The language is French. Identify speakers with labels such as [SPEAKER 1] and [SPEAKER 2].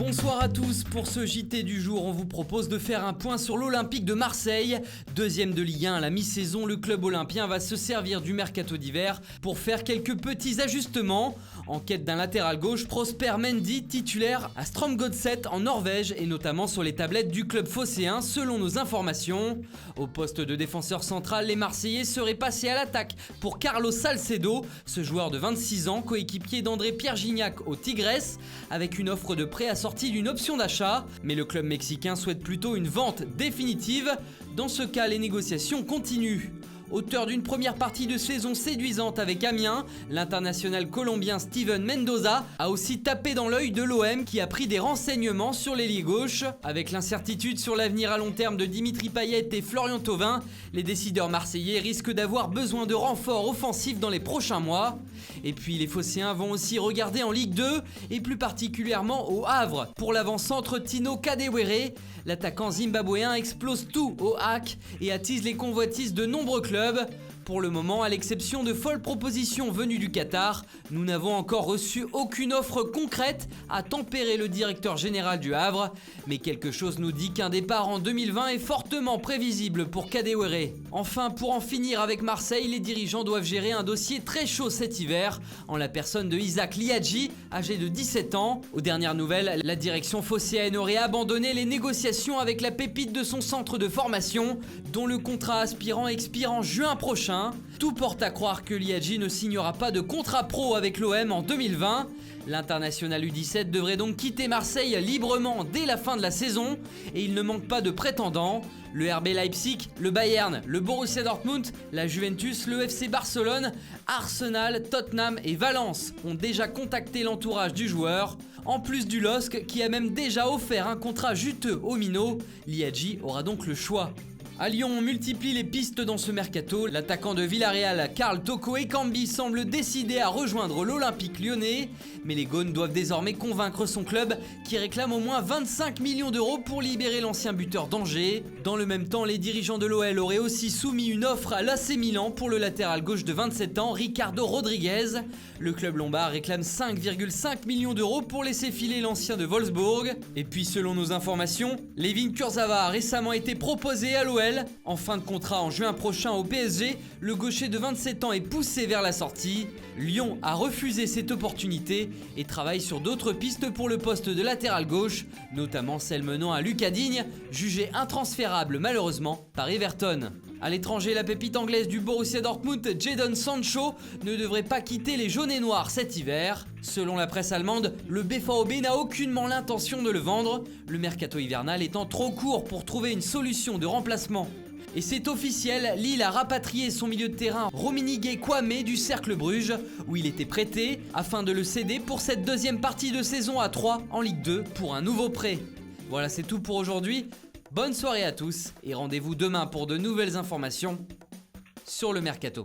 [SPEAKER 1] Bonsoir à tous, pour ce JT du jour, on vous propose de faire un point sur l'Olympique de Marseille. Deuxième de Ligue 1 à la mi-saison, le club olympien va se servir du mercato d'hiver pour faire quelques petits ajustements. En quête d'un latéral gauche, Prosper Mendy, titulaire à Strømsgodset en Norvège et notamment sur les tablettes du club phocéen selon nos informations. Au poste de défenseur central, les Marseillais seraient passés à l'attaque pour Carlos Salcedo, ce joueur de 26 ans, coéquipier d'André Pierre Gignac au Tigres, avec une offre de prêt assortie d'une option d'achat. Mais le club mexicain souhaite plutôt une vente définitive. Dans ce cas, les négociations continuent. Auteur d'une première partie de saison séduisante avec Amiens, l'international colombien Steven Mendoza a aussi tapé dans l'œil de l'OM qui a pris des renseignements sur l'ailier gauche. Avec l'incertitude sur l'avenir à long terme de Dimitri Payet et Florian Thauvin, les décideurs marseillais risquent d'avoir besoin de renforts offensifs dans les prochains mois. Et puis les phocéens vont aussi regarder en Ligue 2 et plus particulièrement au Havre pour l'avant-centre Tino Kadewere. L'attaquant zimbabwéen explose tout au HAC et attise les convoitises de nombreux clubs. Pour le moment, à l'exception de folles propositions venues du Qatar, nous n'avons encore reçu aucune offre concrète à tempérer le directeur général du Havre. Mais quelque chose nous dit qu'un départ en 2020 est fortement prévisible pour Kadewere. Enfin, pour en finir avec Marseille, les dirigeants doivent gérer un dossier très chaud cet hiver, en la personne de Isaac Liadji, âgé de 17 ans. Aux dernières nouvelles, la direction phocéenne aurait abandonné les négociations avec la pépite de son centre de formation, dont le contrat aspirant expire en juin prochain. Tout porte à croire que Liadji ne signera pas de contrat pro avec l'OM en 2020. L'international U17 devrait donc quitter Marseille librement dès la fin de la saison et il ne manque pas de prétendants. Le RB Leipzig, le Bayern, le Borussia Dortmund, la Juventus, le FC Barcelone, Arsenal, Tottenham et Valence ont déjà contacté l'entourage du joueur. En plus du LOSC qui a même déjà offert un contrat juteux au Minot, Liadji aura donc le choix. À Lyon, on multiplie les pistes dans ce mercato. L'attaquant de Villarreal, Karl Toko Ekambi, semble décidé à rejoindre l'Olympique lyonnais. Mais les Gaunes doivent désormais convaincre son club qui réclame au moins 25 millions d'euros pour libérer l'ancien buteur d'Angers. Dans le même temps, les dirigeants de l'OL auraient aussi soumis une offre à l'AC Milan pour le latéral gauche de 27 ans, Ricardo Rodriguez. Le club lombard réclame 5,5 millions d'euros pour laisser filer l'ancien de Wolfsburg. Et puis selon nos informations, Layvin Kurzawa a récemment été proposé à l'OL. En fin de contrat en juin prochain au PSG, le gaucher de 27 ans est poussé vers la sortie. Lyon a refusé cette opportunité et travaille sur d'autres pistes pour le poste de latéral gauche, notamment celle menant à Lucas Digne, jugé intransférable malheureusement par Everton. À l'étranger, la pépite anglaise du Borussia Dortmund, Jadon Sancho, ne devrait pas quitter les jaunes et noirs cet hiver. Selon la presse allemande, le BVB n'a aucunement l'intention de le vendre, le mercato hivernal étant trop court pour trouver une solution de remplacement. Et c'est officiel, Lille a rapatrié son milieu de terrain Rummenigge Kwame du Cercle Bruges, où il était prêté, afin de le céder pour cette deuxième partie de saison à 3 en Ligue 2 pour un nouveau prêt. Voilà, c'est tout pour aujourd'hui. Bonne soirée à tous et rendez-vous demain pour de nouvelles informations sur le mercato.